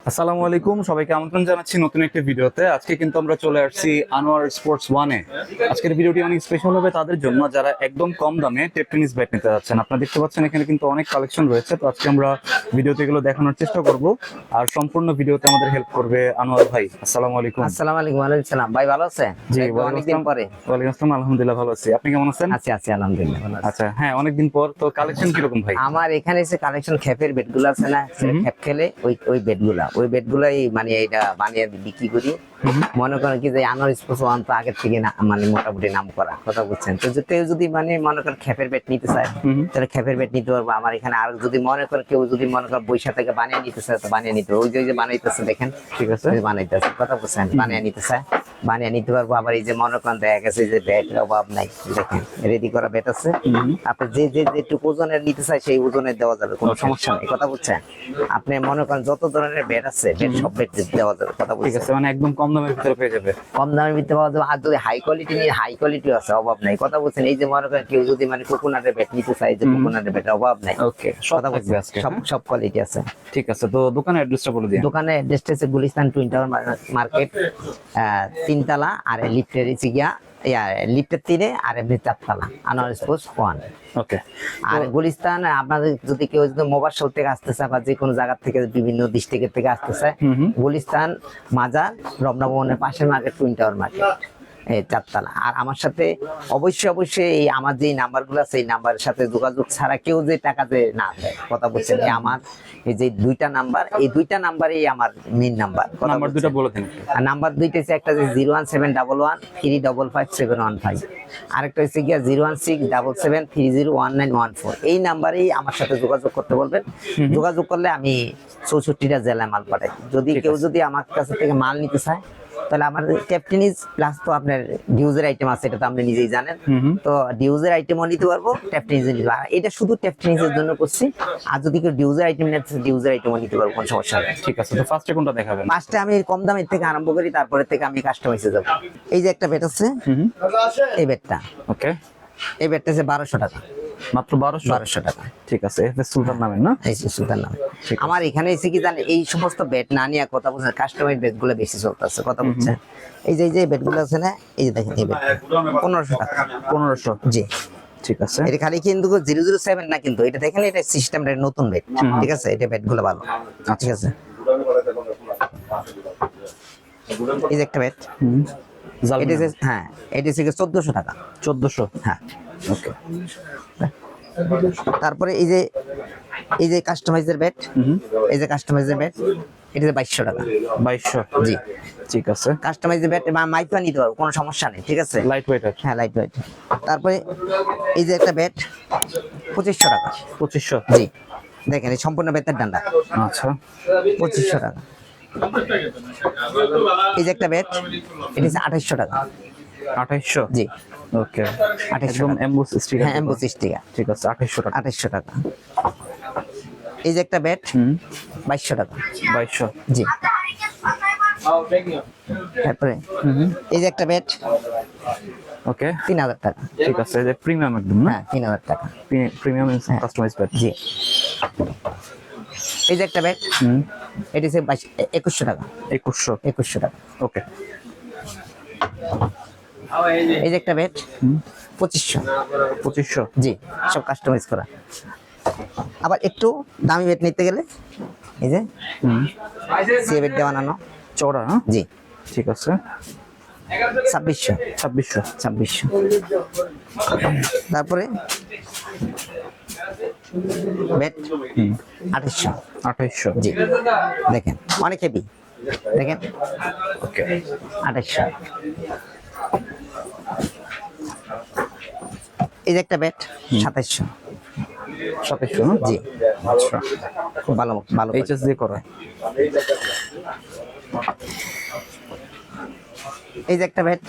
আসসালামু আলাইকুম, সবাইকে আমন্ত্রণ জানাচ্ছি নতুন একটি ভিডিওতে। আজকে কিন্তু আমরা চলে আসছি আনোয়ার স্পোর্টস ওয়ানে। আজকের ভিডিওটি অনেক স্পেশাল হবে তাদের জন্য যারা একদম কম দামে টেপ টেনিস ব্যাট নিতে যাচ্ছেন। আপনারা দেখতে পাচ্ছেন এখানে কিন্তু অনেক কালেকশন রয়েছে, তো আজকে আমরা ভিডিওতে এগুলো দেখানোর চেষ্টা করব। আর সম্পূর্ণ ভিডিওতে আমাদের হেল্প করবে আনোয়ার ভাই। আসসালামু আলাইকুম। আসসালামু আলাইকুম। ওয়ালাইকুম সালাম। ভাই ভালো আছেন? জি, অনেকদিন পরে। ওয়ালাইকুম আসসালাম। আলহামদুলিল্লাহ ভালো আছি, আপনি কেমন আছেন? আছি আলহামদুলিল্লাহ ভালো আছি। আচ্ছা, হ্যাঁ, অনেকদিন পর। তো কালেকশন কিরকম ভাই? আমার এখানে এসে কালেকশন খেপের বেডগুলো আছে না, খেপ খেলে ওই বেডগুলাই মানে এটা বানিয়ে বিক্রি করি। মনে করেন কি যে আনোয়ার স্পোর্টস ওয়ান তো আগের থেকে না মানে মোটামুটি নাম করা, কথা বুঝছেন তো। কেউ যদি মানে মনে করেন খেপের বেড নিতে চায় তাহলে খেপের বেড নিতে পারবো আমার এখানে। আর যদি মনে করেন কেউ যদি মনে করেন বৈশা থেকে বানিয়ে নিতে চায় তো বানিয়ে নিতে পারবো। ওই যে বানাইতেছে দেখেন, ঠিক আছে, বানাইতেছে, কথা বুঝছেন, বানিয়ে নিতে চায় বানিয়ে নিতে পারবো। আবার এই যে মনে করেন দেখা গেছে যে ব্যাটের অভাব নাই, দেখেন রেডি করা ব্যাট আছে। আপনি যে যে যেটুকু ওজনের নিতে চায় সেই ওজনের দেওয়া যাবে, কোনো সমস্যা নেই, কথা বুঝছেন। আপনি মনে করেন যত ধরনের ব্যাট আছে ব্যাট সব ব্যাট দেওয়া যাবে, কথা ঠিক বুঝছেন। আছে, মানে একদম কম দামের ভিতরে পেয়ে যাবে। কম দামের ভিতরে পাওয়া যাবে। আর যদি হাই কোয়ালিটি নিয়ে হাই কোয়ালিটি আছে, অভাব নাই, কথা বুঝছেন। এই যে মনে করেন কেউ যদি মানে কোকোনাটের ব্যাট নিতে চায়, যে কোকোনাটের ব্যাটের অভাব নাই। ওকে, সব কথা থাকবে বুঝছেন, আজকে। সব কোয়ালিটি আছে। ঠিক আছে, তো দোকানের অ্যাড্রেসটা বলে দিন। দোকানের অ্যাড্রেসটা হচ্ছে গুলিস্তান টুইন টাওয়ার মার্কেট, 3 তলা। আর লিফটের গিয়া লিফটের 3-এ, আর এমনি 4 তলা আনোয়ার স্পোর্টস ওয়ান। ওকে, আর গুলিস্তান আপনাদের যদি কেউ যদি মোবাইল থেকে আসতে চায় বা যে কোনো জায়গা থেকে বিভিন্ন ডিস্ট্রিক্টের থেকে আসতে চায়, গুলিস্তান মাজার রমনা ভবনের পাশের মার্কেট টুইন টাওয়ার মার্কেট, 4 তলা। আর আমার সাথে অবশ্যই এই আমার যে নাম্বারগুলো আছে এই নাম্বারের সাথে যোগাযোগ ছাড়া কেউ যে টাকা যে না দেয়, কথা বলছেন। আমার এই যে 2টা নাম্বার, এই 2টা নাম্বারই আমার মেইন নাম্বার। নাম্বার দুটো বলে দিন। আর নাম্বার 2টা হচ্ছে একটা যে 01711355715, আরেকটা হচ্ছে গিয়া 01677301914। এই নাম্বারেই আমার সাথে যোগাযোগ করতে বলবেন। যোগাযোগ করলে আমি 64টা জেলায় মাল পাঠাই। যদি কেউ যদি আমার কাছে থেকে মাল নিতে চায় তাহলে আমার টেপটেনিস প্লাস তো আপনার ডিউজের আইটেম আছে, এটা তো আপনি নিজেই জানেন। তো ডিউজের আইটেমও নিতে পারবো, টেপটেনিসও নিতে পারবো। এটা শুধু টেপটেনিসের জন্য করছি। আর যদি কেউ ডিউজের আইটেম নেয় ডিউজের আইটেমও নিতে পারবো, কোনো সমস্যা নেই। ঠিক আছে, তো ফার্স্টে কোনটা দেখাবেন? ফার্স্টে আমি কম দামের থেকে আরম্ভ করি, তারপরে থেকে আমি কাস্টমাইজে যাব। এই যে একটা বেড আছে, এই বেডটা, ওকে, এই বেডটা আছে 1200 টাকা, মাত্র 1200 টাকা। ঠিক আছে, এফএস সুলতান নামের না? এই সুলতান নাম। আমার এখানে এসে কি জানেন, এই সমস্ত বেড না নিয়ে, কথা বলছেন, কাস্টমাইজ বেড গুলো বেশি চলতেছে, কথা বলছেন। এই যে বেড গুলো আছে না, এই যে দেখেন এই বেড 1500 টাকা। 1500, জি, ঠিক আছে। এটা খালি কিন্তু 007 না, কিন্তু এটা দেখেন, এটা সিস্টেমটা নতুন বেড, ঠিক আছে। এটা বেড গুলো ভালো, ঠিক আছে। এই যে একটা বেড, এটা হ্যাঁ, এটা হচ্ছে 1400 টাকা। 1400, হ্যাঁ, ওকে। তারপরে এই যে কাস্টমাইজের বেড, এই যে কাস্টমাইজের বেড, এটা 2200 টাকা। 2200, জি, ঠিক আছে। কাস্টমাইজের বেড মাইপা নিতে পারবো, কোনো সমস্যা নেই, ঠিক আছে। লাইট ওয়েট আছে? হ্যাঁ, লাইট ওয়েট। তারপরে এই যে একটা বেড 2500 টাকা। 2500, জি, দেখেন এই সম্পূর্ণ বেতের ডান্ডা, আচ্ছা, 2500 টাকা। এই যে একটা বেড, এটা হচ্ছে 2800 টাকা। 2800, জি, ওকে। 2800 একদম টাকা। Emboss sticker? হ্যাঁ, এমবোস স্টিকার, ঠিক আছে, 2800 টাকা। 2800 টাকা। এই যে একটা বেড 2200 টাকা। 2200, জি। তারপরে এই যে একটা বেড ওকে, 3000 টাকা। ঠিক আছে। যে প্রিমিয়াম একদম না? হ্যাঁ, 3000 টাকা। Premium customise bat. জি। এই যে একটা বেড, এটা হচ্ছে 2100 টাকা। 2100, টাকা। ওকে। এই যে একটা বেড 2500। 2500, জি, সব কাস্টমাইজ করা। আবার একটু দামি বেড নিতে গেলে এই যে সি বেড দিয়ে বানানো, চওড়া, হ্যাঁ? জি, ঠিক আছে। 2600। 2600, তারপরে বেড 2800। 2800, জি, দেখেন অনেক হেভি, দেখেন, ওকে। 2800। এই যে একটা বেড 2700। 2700, হ্যাঁ? জি, আচ্ছা, খুব ভালো ভালো। এইচএস দিয়ে করা। এই যে একটা বেড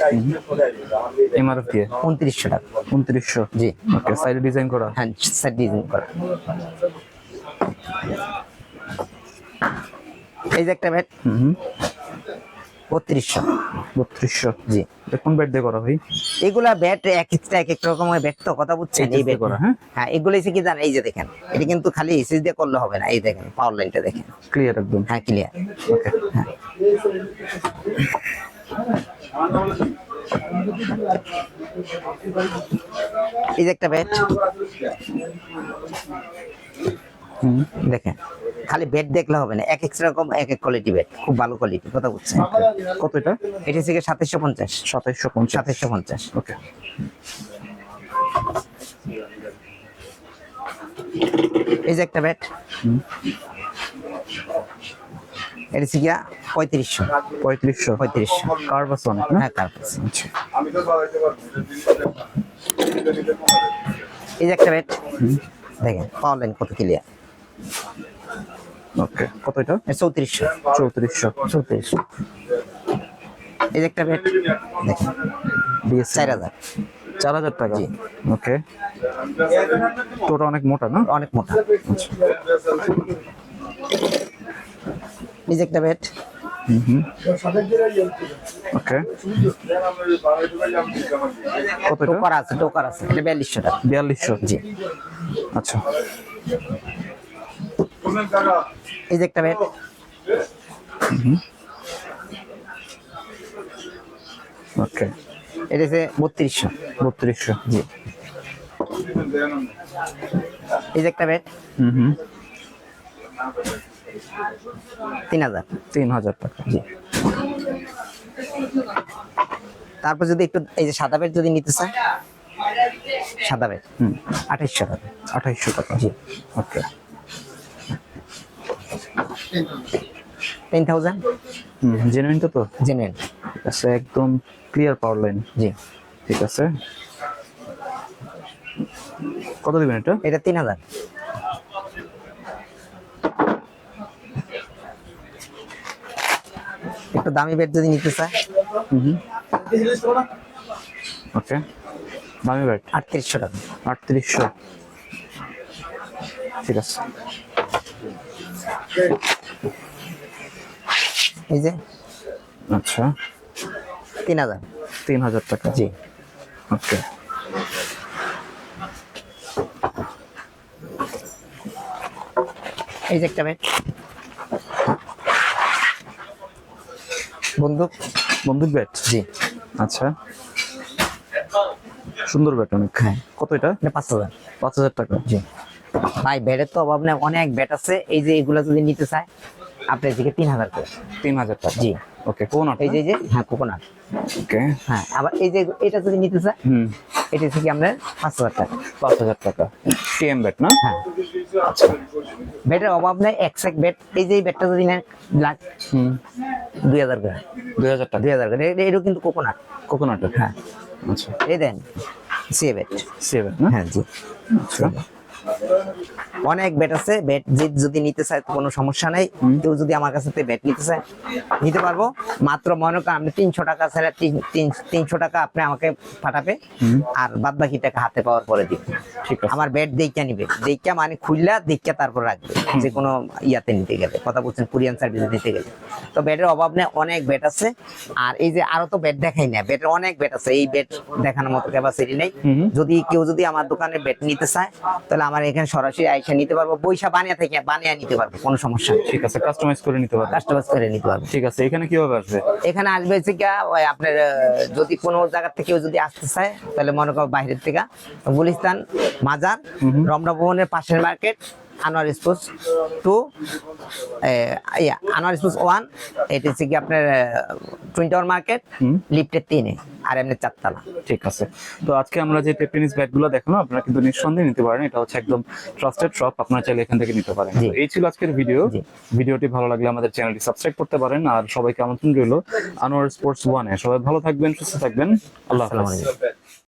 এমআরএফ দিয়ে 2900 টাকা। 2900, জি, ওকে। সাইডে ডিজাইন করা? হ্যাঁ, সেট ডিজাইন করা। এই যে একটা বেড 3200। 3200। জি, কোন ব্যাট দিয়ে করা ভাই? এগুলা ব্যাট এক একটা এক এক রকমের ব্যাট, তো কথা বুঝছেন? এই ব্যাট করা, হ্যাঁ হ্যাঁ, এগুলো এসে কি জানেন, এই যে দেখেন, এটা কিন্তু খালি এসএস দিয়ে করলে হবে না। এই দেখেন পাওয়ার লাইনটা দেখেন, ক্লিয়ার একদম। হ্যাঁ ক্লিয়ার। ওকে, হ্যাঁ, এই যে একটা ব্যাট দেখেন, খালি ব্যাট দেখলে হবে না, এক এক রকম এক এক কোয়ালিটি ব্যাট, খুব ভালো কোয়ালিটি, কথা বুঝছেন? কত এটা? এটা হচ্ছে 2750। 2750। 2750। ওকে, এই যে একটা ব্যাট, এটা হচ্ছে 3500। 3500। কার্ভ আছে অনেক না? হ্যাঁ, কার্ভ আছে। আচ্ছা, এই যে একটা ব্যাট দেখেন, পাওয়ার লাইন কত ক্লিয়ার। ওকে, কত এটা? 3400। 3400। 3400। এই যে একটা ব্যাট দেখেন, BS 4000। 4000 টাকা। জি। ওকে, তোটা অনেক মোটা না? অনেক মোটা। এই যে একটা ব্যাট, ওকে, কত এটা? টোকার আছে, টোকার আছে, এটা 4200 টাকা। 4200। জি। আচ্ছা, এই যে একটা ব্যাট, ওকে, এটা হচ্ছে 3200। 3200। জি। এই যে একটা ব্যাট, 3000। 3000 টাকা। জি। তারপর যদি একটু এই যে সাদা ব্যাট যদি নিতে চায়, সাদা ব্যাট 2800 টাকা। 2800 টাকা। জি। ওকে, 10,000 জেনুইন তো? জেনুইন। ঠিক আছে, একদম ক্লিয়ার পাওয়ার লাইন। জি। ঠিক আছে, কত দিবেন এটা? এটা 3000। একটু দামি ব্যাট যদি নিতে চায়, ওকে, দামি ব্যাট 3800 টাকা। 3800। ঠিক আছে, এই যে আচ্ছা, 3000। 3000 টাকা। জি। ওকে, এই যে একটা ব্যাট, বন্দুক। বন্দুক ব্যাট। জি। আচ্ছা, সুন্দর ব্যাট অনেক। হ্যাঁ। কত এটা? এটা 5000। 5000 টাকা। জি। ভাই ব্যাটের তো অভাব নেই, অনেক ব্যাট আছে। এই যে এগুলা যদি নিতে চায়, আপনার দিকে 3000 করে। 3000 টাকা। জি। ওকে, কোন এই যে হ্যাঁ, কোকোনাট। ওকে, হ্যাঁ, আবার এই যে এটা যদি নিতে চায়, এটা থেকে আপনার 5000 টাকা। 5000 টাকা। টিএম ব্যাট না? হ্যাঁ, আচ্ছা, ব্যাটের অভাব নেই, এক্সাক্ট ব্যাট। এই যে এই ব্যাটটা যদি নেন, ব্ল্যাক 2000 করে। 2000 টাকা। 2000 করে। এটাও কিন্তু কোকোনাট। কোকোনাট। হ্যাঁ, আচ্ছা, এই দেন সি ব্যাট। সেভেন না? হ্যাঁ, জি। আচ্ছা, অনেক ব্যাট আছে, ব্যাট যদি নিতে চায় তো কোনো সমস্যা নাই। কেউ যদি আমার কাছে ব্যাট নিতে চায়, নিতে পারবো। মাত্র মনে করেন আপনি 300 টাকা ছাড়া 300 টাকা আপনি আমাকে পাঠাবে, আর বাদ বাকি টাকা হাতে পাওয়ার পরে দিবে। ঠিক আছে। আমার ব্যাট দেখা নিবে, দেখা মানে খুললা দেখা তারপর রাখবে, যে কোনো ইয়াতে নিতে গেলে, কথা বলছেন, কুরিয়ান সার্ভিসে নিতে গেলে। তো ব্যাটের অভাব নেই, অনেক ব্যাট আছে। আর এই যে আরো তো ব্যাট দেখাই না, ব্যাটের অনেক ব্যাট আছে, এই ব্যাট দেখানোর মতো ক্যাপাসিটি নেই। যদি কেউ আমার দোকানে ব্যাট নিতে চায়, তাহলে আমার এখানে সরাসরি আইসা নিতে পারবো, বৈশা বানিয়ে নিতে পারবো, কোনো সমস্যা নেই। ঠিক আছে, কাস্টমাইজ করে নিতে পারবেন। কাস্টমাইজ করে নিতে পারবো। ঠিক আছে, এখানে কিভাবে আসবে? এখানে আসবে হচ্ছে গিয়া, ওই আপনার যদি কোনো জায়গা থেকে কেউ যদি আসতে চায়, তাহলে মনে করো বাইরের থেকে, গুলিস্তান মাজার, রমনা ভবনের পাশের market, Anwar sports 2, Anwar sports 1, এটা হচ্ছে কি আপনার টুইন টাওয়ার মার্কেট, লিফটের 3-এ, আর এমনি 4 তলা। ঠিক আছে, তো আজকে আমরা যে টেনিস ব্যাট গুলো দেখলাম, আপনারা কিন্তু নিঃসন্দেহে নিতে পারেন। এটা হচ্ছে একদম ট্রাস্টেড শপ, আপনারা চাইলে এখান থেকে নিতে পারেন। জি। তো এই ছিল আজকের ভিডিও। জি। ভিডিওটি ভালো লাগলে আমাদের চ্যানেলটি সাবস্ক্রাইব করতে পারেন, আর সবাইকে আমন্ত্রণ রইল আনোয়ার স্পোর্টস 1-এ। সবাই ভালো থাকবেন, সুস্থ থাকবেন। আল্লাহ আসসালামু হাফেজ। আলাইকুম।